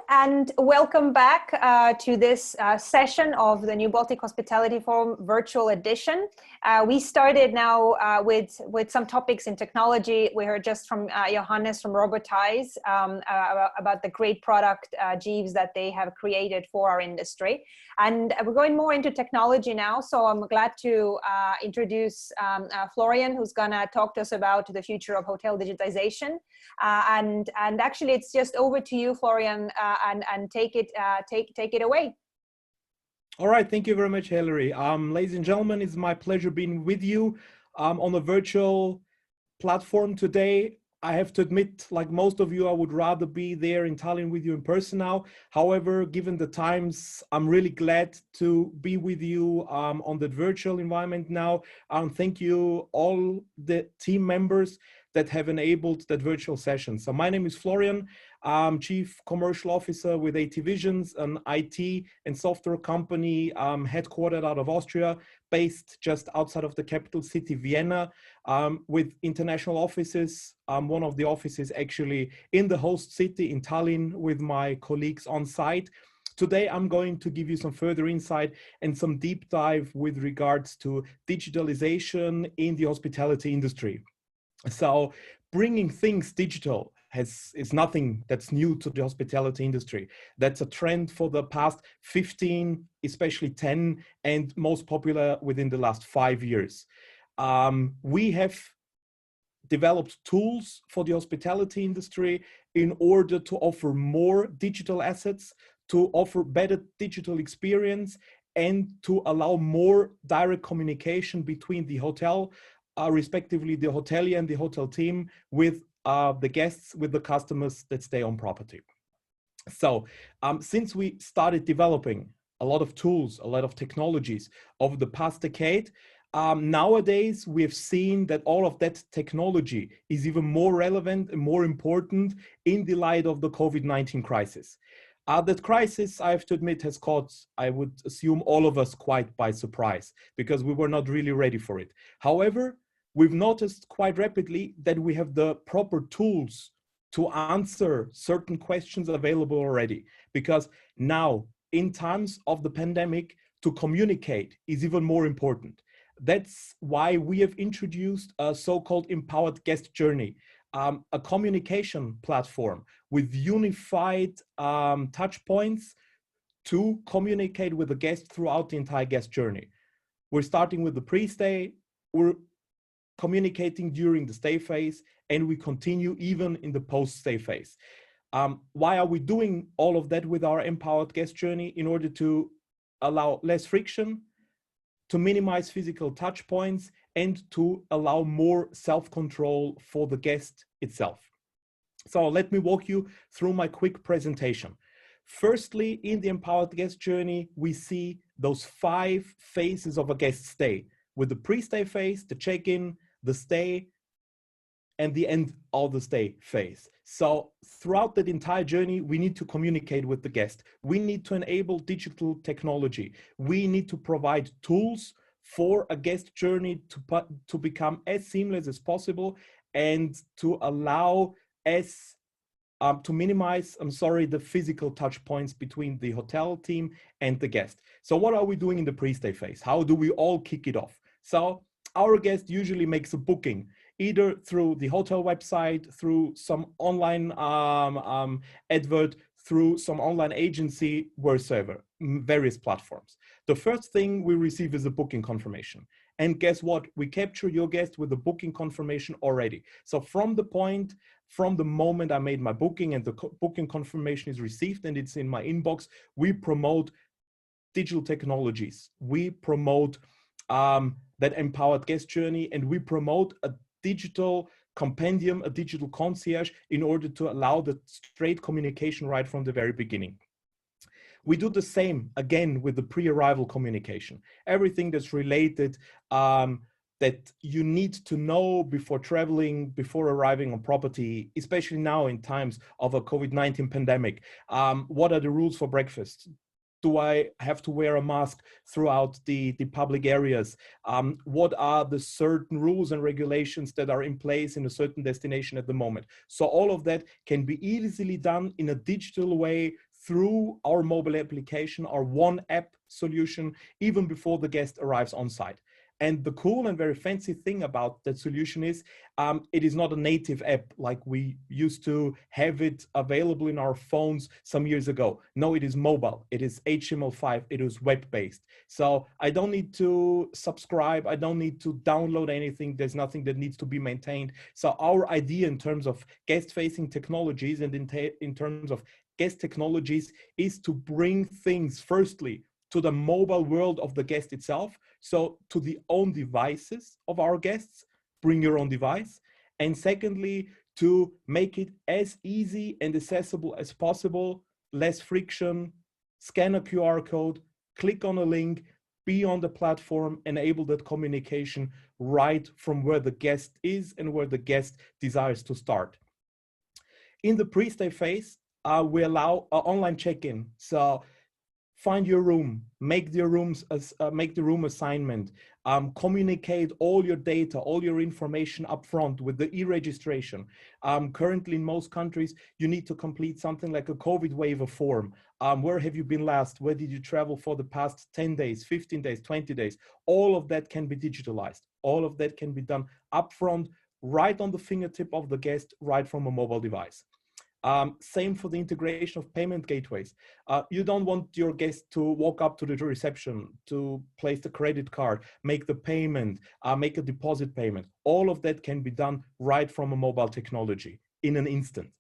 and welcome back to this session of the New Baltic Hospitality Forum virtual edition. We started now with some topics in technology. We heard just from Johannes from Robotize about the great product Jeeves that they have created for our industry. And we're going more into technology now. So I'm glad to introduce Florian, who's gonna talk to us about the future of hotel digitization. And actually it's just over to you, Florian, and take it away. All right, thank you very much, Hilary. Ladies and gentlemen, it's my pleasure being with you on a virtual platform today. I have to admit, like most of you, I would rather be there in Tallinn with you in person now. However, given the times, I'm really glad to be with you on the virtual environment now. Thank you all the team members that have enabled that virtual session. So my name is Florian. I'm Chief Commercial Officer with AT Visions, an IT and software company headquartered out of Austria, based just outside of the capital city, Vienna, with international offices. One of the offices actually in the host city in Tallinn with my colleagues on site. Today, I'm going to give you some further insight and some deep dive with regards to digitalization in the hospitality industry. So bringing things digital is nothing that's new to the hospitality industry. That's a trend for the past 15, especially 10, and most popular within the last 5 years. We have developed tools for the hospitality industry in order to offer more digital assets, to offer better digital experience, and to allow more direct communication between the hotel, respectively the hotelier and the hotel team, with the guests, with the customers that stay on property. So since we started developing a lot of tools, a lot of technologies over the past decade, nowadays we have seen that all of that technology is even more relevant and more important in the light of the COVID-19 crisis. That crisis, I have to admit, has caught, I would assume, all of us quite by surprise, because we were not really ready for it. However, we've noticed quite rapidly that we have the proper tools to answer certain questions available already, because now, in times of the pandemic, to communicate is even more important. That's why we have introduced a so-called empowered guest journey, a communication platform with unified touch points to communicate with the guest throughout the entire guest journey. We're starting with the pre-stay, we're communicating during the stay phase, and we continue even in the post-stay phase. Why are we doing all of that with our empowered guest journey? In order to allow less friction, to minimize physical touch points, and to allow more self-control for the guest itself. So let me walk you through my quick presentation. Firstly, in the empowered guest journey, we see those 5 phases of a guest stay, with the pre-stay phase, the check-in, the stay, and the end of the stay phase. So throughout that entire journey, we need to communicate with the guest. We need to enable digital technology. We need to provide tools for a guest journey to become as seamless as possible, and to allow to minimize, the physical touch points between the hotel team and the guest. So what are we doing in the pre-stay phase? How do we all kick it off? So our guest usually makes a booking, either through the hotel website, through some online advert, through some online agency, wherever, various platforms. The first thing we receive is a booking confirmation. And guess what? We capture your guest with a booking confirmation already. So from the moment I made my booking and the booking confirmation is received and it's in my inbox, we promote digital technologies. We promote that empowered guest journey, and we promote a digital compendium, a digital concierge, in order to allow the straight communication right from the very beginning. We do the same again with the pre-arrival communication. Everything that's related that you need to know before traveling, before arriving on property, especially now in times of a COVID-19 pandemic. What are the rules for breakfast? Do I have to wear a mask throughout the public areas? What are the certain rules and regulations that are in place in a certain destination at the moment? So all of that can be easily done in a digital way through our mobile application, our one app solution, even before the guest arrives on site. And the cool and very fancy thing about that solution is it is not a native app like we used to have it available in our phones some years ago. No, it is mobile. It is HTML5. It is web-based. So I don't need to subscribe. I don't need to download anything. There's nothing that needs to be maintained. So our idea in terms of guest-facing technologies and in terms of guest technologies is to bring things, firstly, to the mobile world of the guest itself. So to the own devices of our guests, bring your own device. And secondly, to make it as easy and accessible as possible, less friction, scan a QR code, click on a link, be on the platform, enable that communication right from where the guest is and where the guest desires to start. In the pre-stay phase, we allow online check-in. So find your room, make the room assignment, communicate all your data, all your information upfront with the e-registration. Currently in most countries, you need to complete something like a COVID waiver form. Where have you been last? Where did you travel for the past 10 days, 15 days, 20 days? All of that can be digitalized. All of that can be done upfront, right on the fingertip of the guest, right from a mobile device. Same for the integration of payment gateways. You don't want your guest to walk up to the reception, to place the credit card, make the payment, make a deposit payment. All of that can be done right from a mobile technology in an instant.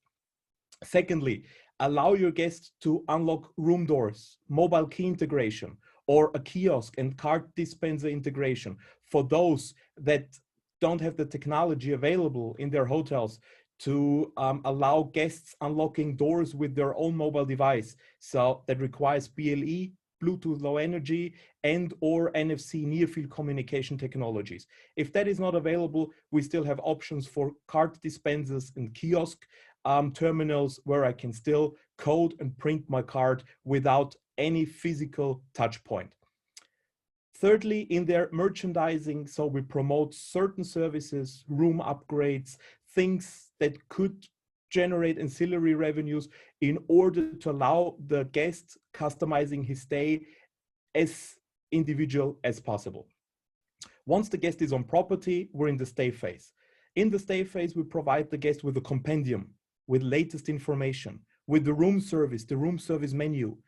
Secondly, allow your guests to unlock room doors, mobile key integration, or a kiosk and card dispenser integration for those that don't have the technology available in their hotels to allow guests unlocking doors with their own mobile device. So that requires BLE, Bluetooth Low Energy, and or NFC near field communication technologies. If that is not available, we still have options for card dispensers and kiosk terminals where I can still code and print my card without any physical touch point. Thirdly, in their merchandising, so we promote certain services, room upgrades, things that could generate ancillary revenues in order to allow the guest customizing his stay as individual as possible. Once the guest is on property, we're in the stay phase. In the stay phase, we provide the guest with a compendium, with latest information, with the room service menu,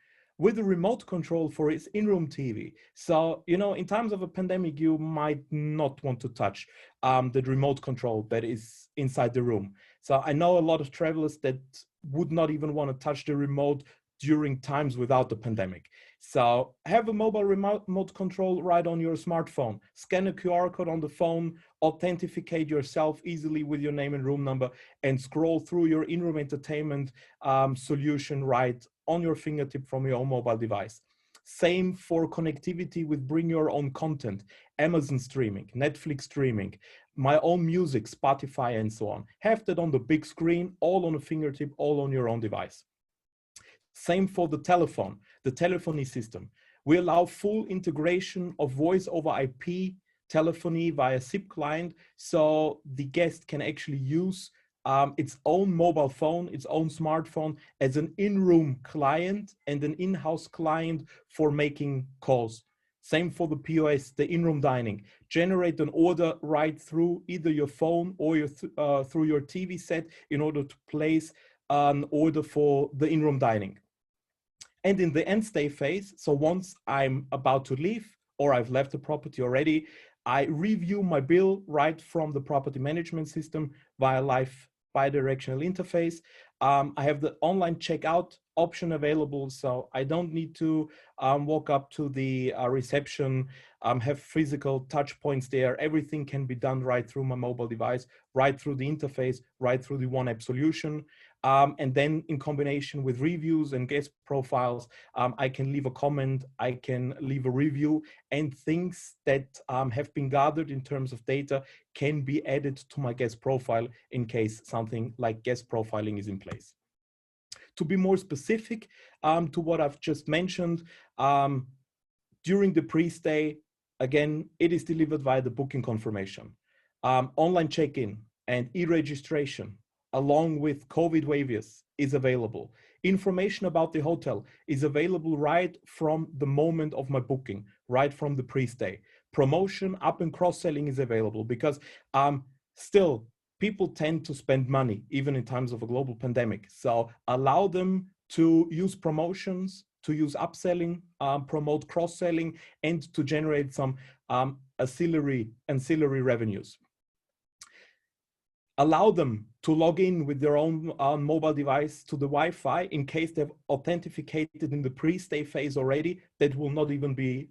with the remote control for his in-room TV. So, you know, in times of a pandemic, you might not want to touch the remote control that is inside the room. So I know a lot of travelers that would not even want to touch the remote during times without the pandemic. So have a mobile remote control right on your smartphone, scan a QR code on the phone, authenticate yourself easily with your name and room number, and scroll through your in-room entertainment solution right on your fingertip from your own mobile device. Same for connectivity with bring your own content, Amazon streaming, Netflix streaming, my own music, Spotify, and so on. Have that on the big screen, all on a fingertip, all on your own device. Same for the telephone, the telephony system. We allow full integration of voice over IP telephony via SIP client, so the guest can actually use its own mobile phone, its own smartphone as an in-room client and an in-house client for making calls. Same for the POS, the in-room dining. Generate an order right through either your phone or through your TV set in order to place an order for the in-room dining. And in the end stay phase, so once I'm about to leave or I've left the property already, I review my bill right from the property management system via live bidirectional interface. I have the online checkout option available, so I don't need to walk up to the reception, have physical touch points there. Everything can be done right through my mobile device, right through the interface, right through the one app solution. And then in combination with reviews and guest profiles, I can leave a comment, I can leave a review, and things that have been gathered in terms of data can be added to my guest profile in case something like guest profiling is in place. To be more specific to what I've just mentioned, during the pre-stay, again, it is delivered via the booking confirmation, online check-in and e-registration, along with COVID waivers is available. Information about the hotel is available right from the moment of my booking, right from the pre-stay. Promotion, up and cross-selling is available because still people tend to spend money even in times of a global pandemic. So allow them to use promotions, to use upselling, promote cross-selling, and to generate some ancillary revenues. Allow them to log in with their own mobile device to the Wi-Fi in case they've authenticated in the pre-stay phase already. That will not even be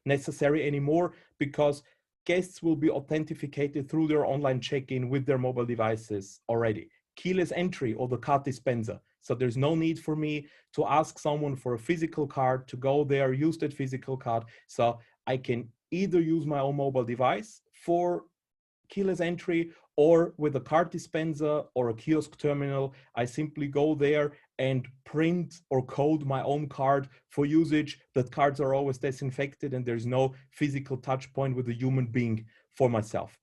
necessary anymore because guests will be authenticated through their online check-in with their mobile devices already. Keyless entry or the card dispenser. So there's no need for me to ask someone for a physical card, to go there, use that physical card. So I can either use my own mobile device for keyless entry, or with a card dispenser or a kiosk terminal, I simply go there and print or code my own card for usage. That cards are always disinfected and there's no physical touch point with a human being for myself.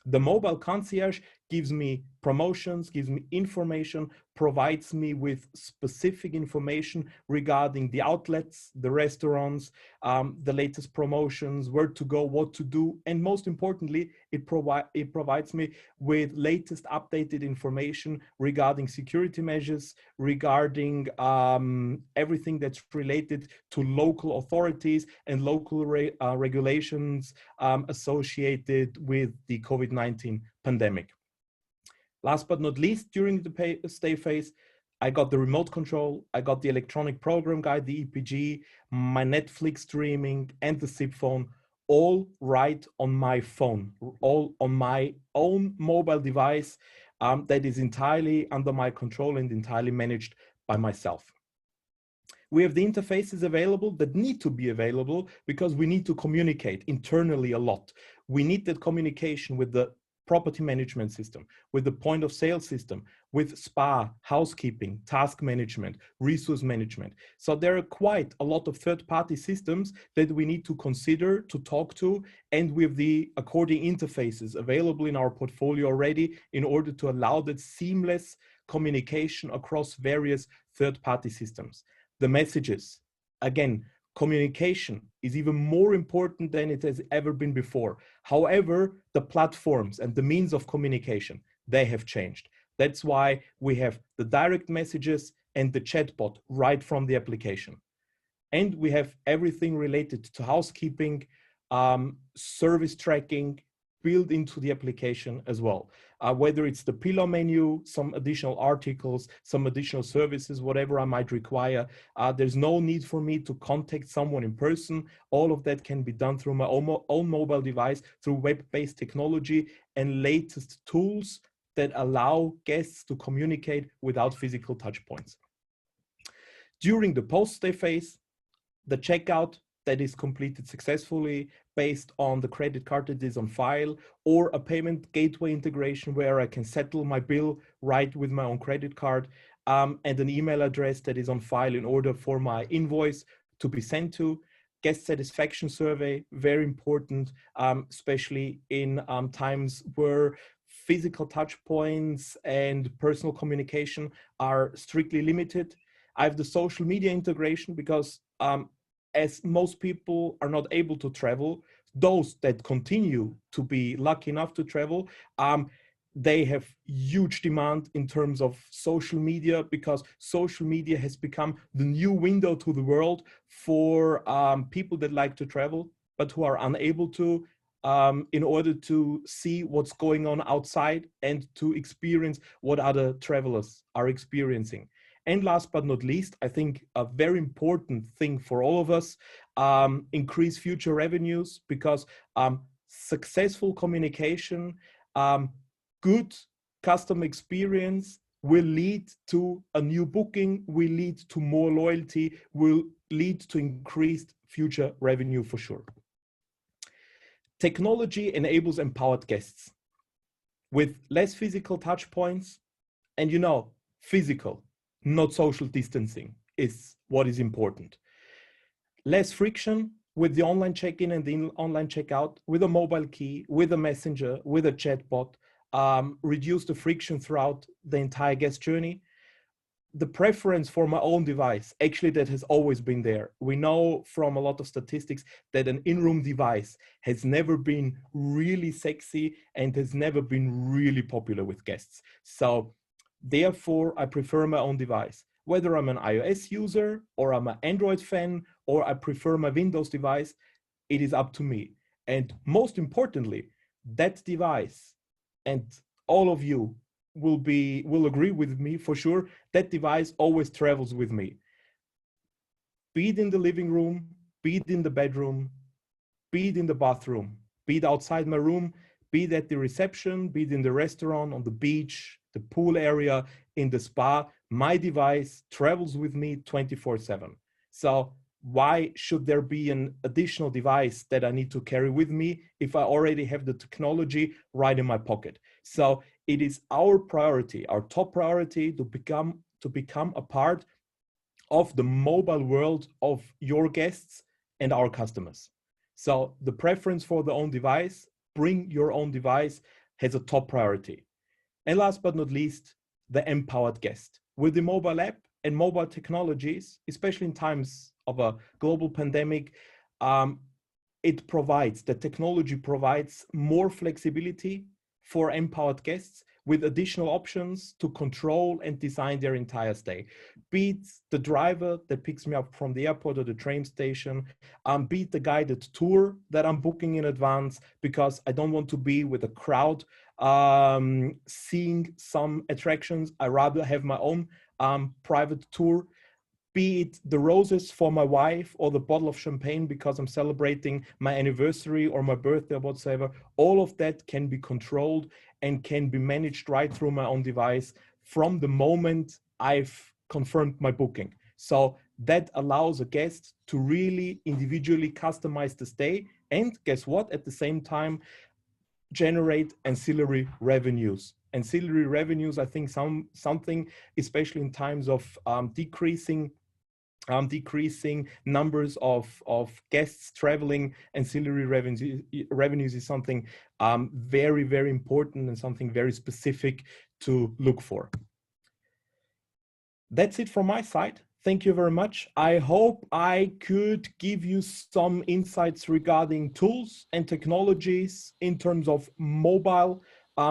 The mobile concierge gives me promotions, gives me information, provides me with specific information regarding the outlets, the restaurants, the latest promotions, where to go, what to do, and most importantly, it provides me with latest updated information regarding security measures, regarding everything that's related to local authorities and local regulations associated with the COVID-19 pandemic. Last but not least, during the stay phase, I got the remote control, I got the electronic program guide, the EPG, my Netflix streaming, and the SIP phone, all right on my phone, all on my own mobile device that is entirely under my control and entirely managed by myself. We have the interfaces available that need to be available because we need to communicate internally a lot. We need that communication with the property management system, with the point of sale system, with SPA, housekeeping, task management, resource management. So there are quite a lot of third-party systems that we need to consider, to talk to, and with the according interfaces available in our portfolio already in order to allow that seamless communication across various third-party systems. The messages, again, communication is even more important than it has ever been before. However, the platforms and the means of communication, they have changed. That's why we have the direct messages and the chatbot right from the application. And we have everything related to housekeeping, service tracking built into the application as well. Whether it's the pillow menu, some additional articles, some additional services, whatever I might require, there's no need for me to contact someone in person. All of that can be done through my own mobile device, through web-based technology and latest tools that allow guests to communicate without physical touch points. During the post-stay phase, the checkout that is completed successfully based on the credit card that is on file, or a payment gateway integration where I can settle my bill right with my own credit card, and an email address that is on file in order for my invoice to be sent to. Guest satisfaction survey, very important, especially in times where physical touch points and personal communication are strictly limited. I have the social media integration because as most people are not able to travel, those that continue to be lucky enough to travel, they have huge demand in terms of social media, because social media has become the new window to the world for people that like to travel, but who are unable to, in order to see what's going on outside and to experience what other travelers are experiencing. And last but not least, I think a very important thing for all of us, increase future revenues, because successful communication, good customer experience will lead to a new booking, will lead to more loyalty, will lead to increased future revenue for sure. Technology enables empowered guests with less physical touch points, and physical, not social distancing is what is important. Less friction with the online check-in and the online checkout, with a mobile key, with a messenger, with a chatbot, reduce the friction throughout the entire guest journey. the preference for my own device, actually that has always been there. We know from a lot of statistics that an in-room device has never been really sexy and has never been really popular with guests. So therefore, I prefer my own device. Whether I'm an iOS user or I'm an Android fan or I prefer my Windows device, it is up to me. And most importantly, that device, and all of you will agree with me for sure, that device always travels with me. Be it in the living room, be it in the bedroom, be it in the bathroom, be it outside my room, be it at the reception, be it in the restaurant, on the beach, the pool area, in the spa, my device travels with me 24/7. So why should there be an additional device that I need to carry with me if I already have the technology right in my pocket? So it is our priority, our top priority, to become a part of the mobile world of your guests and our customers. So the preference for the own device, bring your own device, has a top priority. And last but not least, the empowered guest. With the mobile app and mobile technologies, especially in times of a global pandemic, the technology provides more flexibility for empowered guests with additional options to control and design their entire stay. Be it the driver that picks me up from the airport or the train station, be it the guided tour that I'm booking in advance because I don't want to be with a crowd seeing some attractions. I rather have my own private tour. Be it the roses for my wife or the bottle of champagne because I'm celebrating my anniversary or my birthday or whatsoever, all of that can be controlled and can be managed right through my own device from the moment I've confirmed my booking. So that allows a guest to really individually customize the stay and guess what? At the same time, generate ancillary revenues. Ancillary revenues, I think something, especially in times of decreasing numbers of guests traveling, ancillary revenues is something very, very important and something very specific to look for. That's it from my side. Thank you very much. I hope I could give you some insights regarding tools and technologies in terms of mobile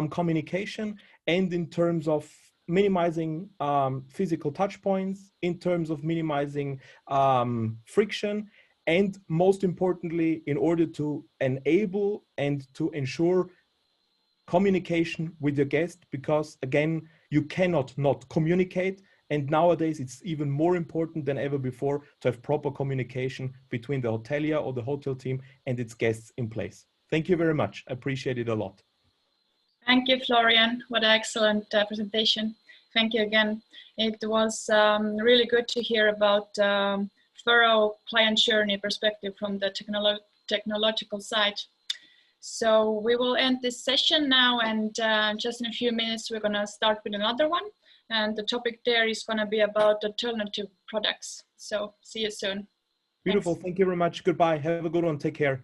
communication and in terms of minimizing physical touch points, in terms of minimizing friction, and most importantly, in order to enable and to ensure communication with your guest, because again, you cannot not communicate. And nowadays, it's even more important than ever before to have proper communication between the hotelier or the hotel team and its guests in place. Thank you very much. I appreciate it a lot. Thank you, Florian. What an excellent presentation. Thank you again. It was really good to hear about thorough client journey perspective from the technological side. So we will end this session now, and just in a few minutes, we're gonna start with another one. And the topic there is gonna be about alternative products. So see you soon. Beautiful, thanks. Thank you very much. Goodbye, have a good one, take care.